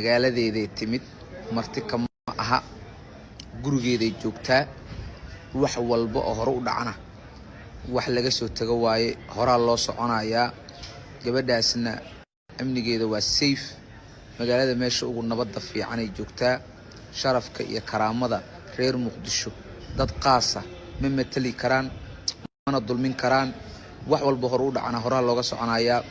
magaaladeeday timid marti kama aha gurigeeday joogtaa wax walba oo hore u dhacana wax laga soo tago waaye horaa loo soconayaa gabadhaasna amnigeeda waa safe magaalada meesha ugu nabadda fiican ay joogtaa sharafka iyo karaamada reer Muqdisho dad qaasa ma matali karaan mana dulmin karaan wax walba hore u dhacana horaa looga soconayaa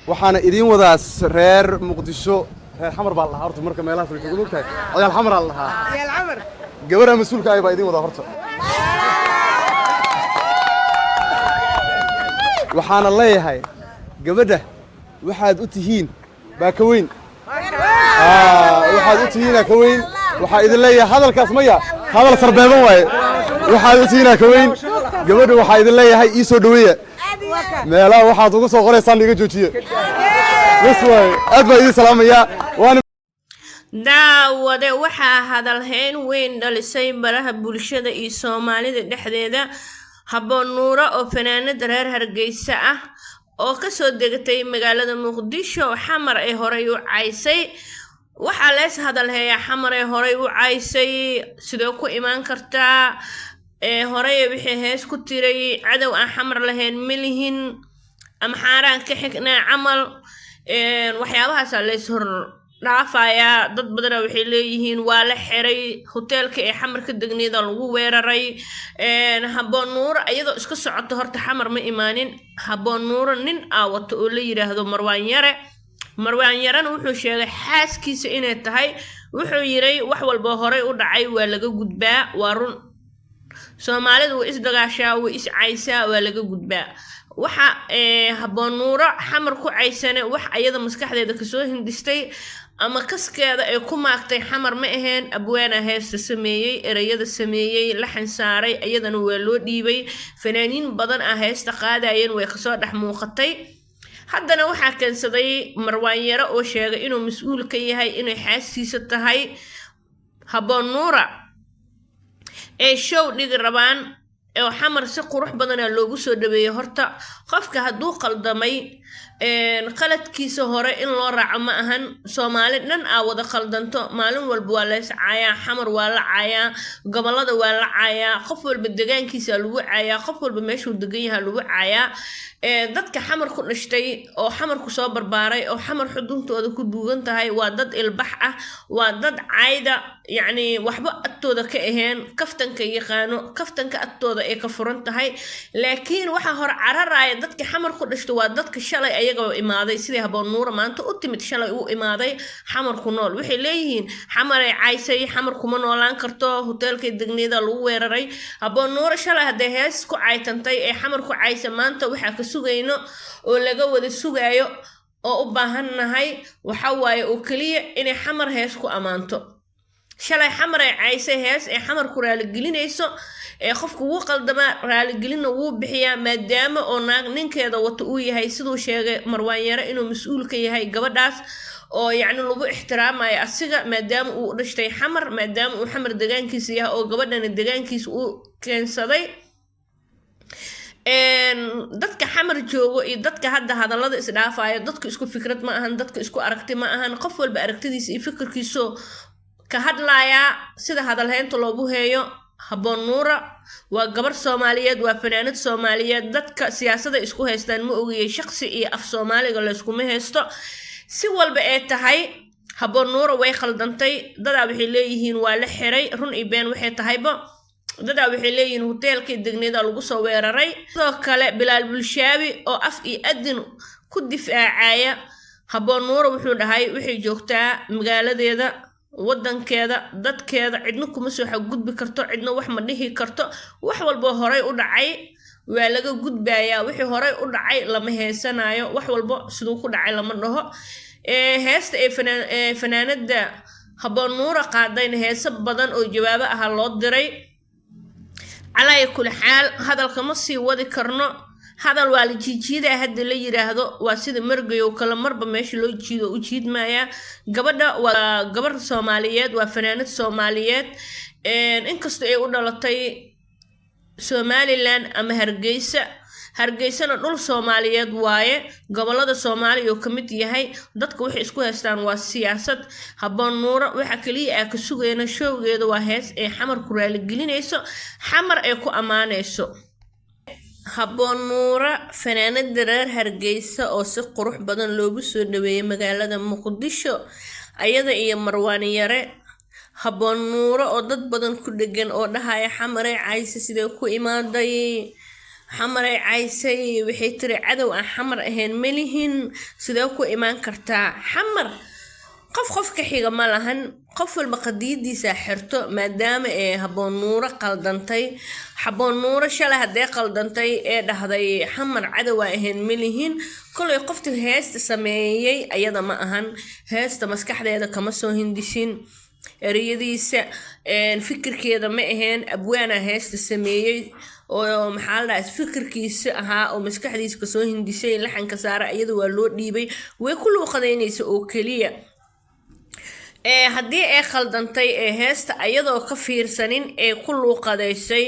waxaana idin wadaas reer Muqdisho reer xamar baa la horta marka meelaha soo joogno tahay odayaal xamar la lahaa odayaal xamar gabadha mas'uulka ay baa idin wada horta waxaana leeyahay gabadha waxaad u tihiin baa ka weyn waxaad u tihiin ka weyn waxa idin leeyahay hadalkaas maya hadal sarbeeban waaye waxaad u tihiin ka weyn gabadha waxa idin leeyahay ii soo dhaweeya meelaha waxaad ugu soo qoraysaan iga joojiye bas waaye aad baa idin salaamaya waan daawade waxaa hadalhayn weyn dhalisay baraha bulshada iyo Soomaalida dhexdeeda Habboon Nuura oo fanaanada reer Hargeysa ah oo ka soo degatay magaalada Muqdisho xamar ay horay u caysay waxa lees hadalhaya xamar ay horay u caysay sidoo ku imaan kartaa horay wixii hees ku tiray cadow aan xamar lahayn milihin ama xaaraan ka xigna camal waxyaabahaas lees hor dhaafaya dad badan waxay leeyihiin waa la xiray hoteelka ee xamar ka degneeda lagu weeraray Habboon Nuura iyadoo iska socoto horta xamar ma imaanin Habboon Nuura nin aawato oo la yiraahdo Marwaan Yarana wuxuu sheegay xaaskiisa inay tahay wuxuu yiray wax walba horay u dhacay waa laga gudbaa waa run Soomaalidu way isdagaashaa way is caysaa waa laga gudbaa waxa Habboon Nuura xamar ku caysane wax ayada maskaxdeeda ka soo hindistay ama kaskeeda ay ku maagtay xamar ma ahayn abwaana heesta sameeyay erayada sameeyay laxan saaray ayadana waa loo dhiibay fanaaniin badan ah heesta qaadayeen way ka soo dhex muuqatay haddana waxa keensaday Marwaan Yara oo sheegay inuu mas'uul ka yahay inay xaaskiisa tahay Habboon Nuura ee show dhigi rabaan oo xamar si qurux badan loogu soo dhaweeyay horta qofka hadduu qaldamay qaladkiisa hore in loo raaco ma ahan Soomaali dhan wada qaldanto maalin walba waa la iscaayaa xamar waa la caayaa gobolada waa la caayaa qof walba deegaankiisa lagu caayaa qof walba meeshuu degan yahay lagu caayaa dadka xamar ku dhashtay oo xamar ku soo barbaaray oo xamar xuduntooda ku duugan tahay waa dad ilbax ah waa dad caayda yani waxba agtooda ka ahayn kaftanka yaqaano kaftanka agtooda ay ka furan tahay laakiin waxa hor cararaya dadka xamar ku dhashtay waa dadka shalay ayaga imaaday sidii Habboon Nuura maanta u timid shalay uu imaaday xamar ku nool waxay leeyihiin xamar ay caysay xamar kuma noolaan karto hoteelka degneeda lagu weeraray Habboon Nuura shalay haday hees ku caaytantay ee xamar ku caysay maanta waxa ka sugayno oo laga wada sugayo oo u baahanahay waxa waaye oo kaliya inay xamar hees ku amaanto shalay xamar ay caysay hees ee xamar ku raali gelinayso ee qofku wuu qaldama raali gelina wuu bixiyaa maadaama oo naag ninkeeda wato uu yahay sidoo sheegay Marwaan Yara inuu mas'uul ka yahay gabadhaas oo yani lagu ixtiraamayo asiga maadaama uu dhashtay xamar maadaama uu xamar deegaankiisa yahay oo gabadhana deegaankiisa uu keensaday dadka xamar joogo iyo dadka hadda hadalada isdhaafayo dadka isku fikrad ma ahan dadka isku aragti ma ahan qof walba aragtidiisa iyo fikirkiisa ka hadlaya sida hadalhaynta loogu heeyo Habboon Nuura waa gabar Soomaaliyeed waa fanaanad Soomaaliyeed dadka siyaasadda isku haystaan ma ogiyay shakhsi iyo af Soomaaliga la isku haysto si walba ay tahay Habboon Nuura way khaldantay dad waxay leeyihiin waa la xiray run iyo been waxay tahayba dad waxay leeyihiin hoteelka degneeda lagu soo weeraray sidoo kale Bilaal Bulshaabi oo af iyo adin ku difaacaya Habboon Nuura wuxuu dhahay waxay joogtaa magaaladeeda wadankeeda dadkeeda cidna kuma soo xagudbi karto cidna wax ma dhihi karto wax walba horay u dhacay waa laga gudbayaa wixii horay u dhacay lama heesanayo wax walba sidoo ku dhacay lama dhaho heesta ee fanaanada Habboon Nuura qaadayna heesa badan oo jawaabo ah loo diray calaa kulli xaal hadalka ma sii wadi karno hadal waa la jiijida hadda la yiraahdo waa sida margayo kala marba meesha loo jiido u jiidmaya gabadha waa gabar Soomaaliyeed waa fanaanad Soomaaliyeed inkastoo ay u dhalatay Somaliland ama Hargeysa hargeysana dhul Soomaaliyeed waaye gobolada Soomaaliya oo kamid yahay dadka waxay isku haystaan waa siyaasad habboon nuura waxa kaliya ay ka sugayna showgeeda waa hees ee xamar ku raali gelinayso xamar ay ku amaanayso habboon nuura fanaanada reer Hargeysa oo si qurux badan loogu soo dhaweeyay magaalada Muqdisho ayada iyo Marwaan Yare habboon nuura oo dad badan ku dhagan oo dhahaya xamar ay cayse sidee ku imaaday xamar ay caysay waxay tiri cadow aan xamar ahayn malihin sidee ku imaan kartaa xamar qof ka xiga ma lahan qof walba qadiidiisa xirto maadaama ee habboon nuura qaldantay habboon nuura shalay hadee qaldantay ee dhahday xamar cadow aan ahayn malihin kulay qofta heesta sameeyay ayada ma ahan heesta maskaxdeeda kama soo hindisin eriyadiisa fikirkeeda ma ahayn abwaana heesta sameeyay oo maxaa la dhahay fikirkiisa ahaa oo maskaxdiisa ka soo hindisay laxanka saara iyada waa loo dhiibay way ku luuqadeynaysa oo kaliya haddii ay khaldantay heesta ayadoo ka fiirsanin ee ku luuqadeysay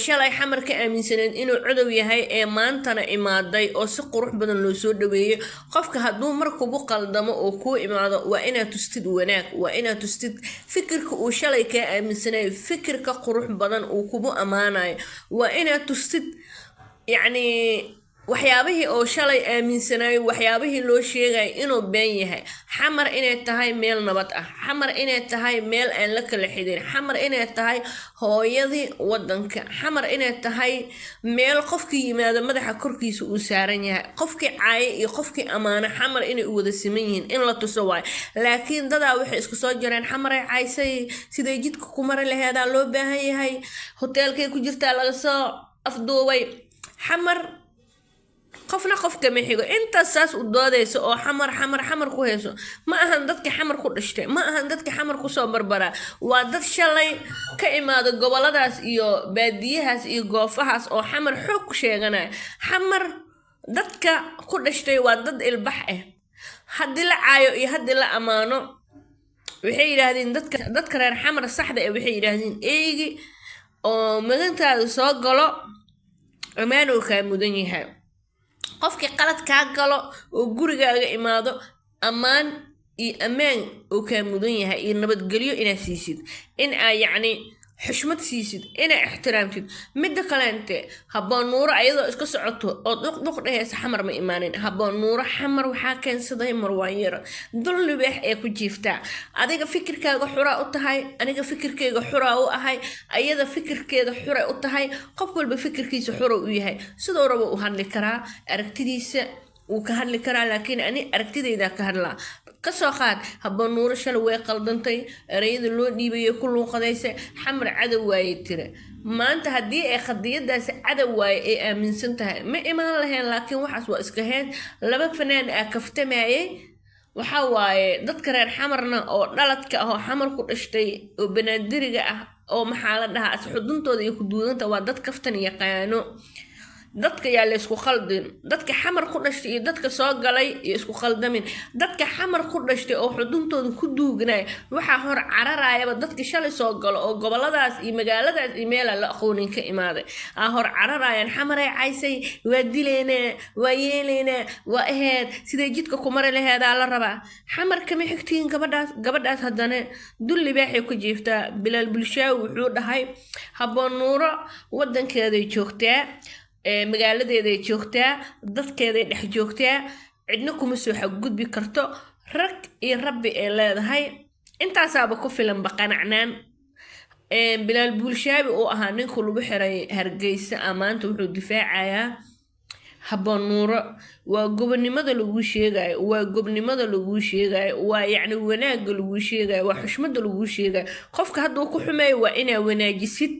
shalay xamar ka aaminsaneed inuu cadow yahay maantana imaaday oo si qurux badan loo soo dhaweeyay qofka hadduu mar kugu qaldamo oo ku imaado waa inaad tustid wanaag waa inaad tustid fikirka uu shalay ka aaminsanay fikirka qurux badan uu kugu amaanayo waa inaad tustid yacni waxyaabihii oo shalay aaminsanay waxyaabihii loo sheegay inuu been yahay xamar inay tahay meel nabad ah xamar inay tahay meel aan la kala xidin xamar inay tahay hooyadii wadanka xamar inay tahay meel qofkii yimaado madaxa korkiisa uu saaran yahay qofkii caaye iyo qofkii amaana xamar inay u wada siman yihiin in la tuso waay laakiin dadaa waxay isku soo jireen xamar ay caysay siday jidka ku mari laheedaa loo baahan yahay hoteelkay ku jirtaa laga soo afduubay xamar qofna qofka ma xigo intaas saas u doodayso oo xamar ku hayso ma ahan dadka xamar ku dhashtay ma ahan dadka xamar ku soo barbara waa dad shalay ka imaado goboladaas iyo baadiyahaas iyo goofahaas oo xamar xoog ku sheeganaya xamar dadka ku dhashtay waa dad ilbax ah haddii la caayo iyo haddii la amaano waxay yiraahdeen dadka reer xamar saxda ah waxay yiraahdeen eegi oo magantaada soo galo amaan uu ka mudan yahay qofkii qalad kaa galo oo gurigaaga imaado ammaan iyo ammaan uu kaa mudan yahay iyo nabadgelyo inaad siisid in aa yacni xushmad siisid inaa ixtiraamtid midda kaleente habboon nuuro ayadoo iska socoto oo dhuq dhehaysa xamar ma imaanin habboon nuuro xamar waxaa keensaday Marwaan Yare dul libaax ee ku jiiftaa adiga fikirkaaga xuraa u tahay aniga fikirkayga xuraa u ahay ayada fikirkeeda xuraa u tahay qof walba fikirkiisa xuraa u yahay sidoo rabo u hadli karaa aragtidiisa uu ka hadli karaa laakiin ani aragtidayda ka hadlaa kasoo qaad habboon nuuro shalay way qaldantay erayada loo dhiibay ku luuqadaysa xamar cadow waaye tira maanta haddii ay qadiyadaas cadow waaye ay aaminsan tahay ma imaan lahayn laakiin waxaas waa iska heed laba fanaan ah kaftamayay waxa waaye dadka reer xamarna oo dhaladka ah oo xamar ku dhashtay oo banaadiriga ah oo maxaa la dhahaa asxuduntooda iyo ku duudanta waa dad kaftan yaqaano dadka yaa la isku khaldin dadka xamar ku dhashtay iyo dadka soo galay iyo isku khaldamin dadka xamar ku dhashtay oo xuduntooda ku duugnay waxa hor cararayaba dadka shalay soo galo oo goboladaas iyo magaaladaas iyo meel la aqoonin ka imaaday hor cararayaan xamar ay caysay waa dileena waa yeeleena waa aheed sidee jidka ku mari laheedaa la rabaa xamar kama xigtiin gabadhaas haddana dul libaaxay ku jiiftaa Bilaal Bulshaawi wuxuu dhahay habboon nuuro wadankeeday joogtaa magaaladeeda joogtaa dadkeeda dhex joogtaa cidna kuma soo xagudbi karto rag iyo rabbi ee leedahay intaasaaba ku filan baqanacnaan Bilaal Bulshaawi oo ahaa ninka lagu xiray Hargeysa maanta wuxuu difaacayaa habboon nuuro waa gobonimada lagu sheegayo waa gobnimada lagu sheegayo waa yacni wanaagga lagu sheegayo waa xushmada lagu sheegayo qofka hadduu ku xumeeyo waa inaa wanaajisid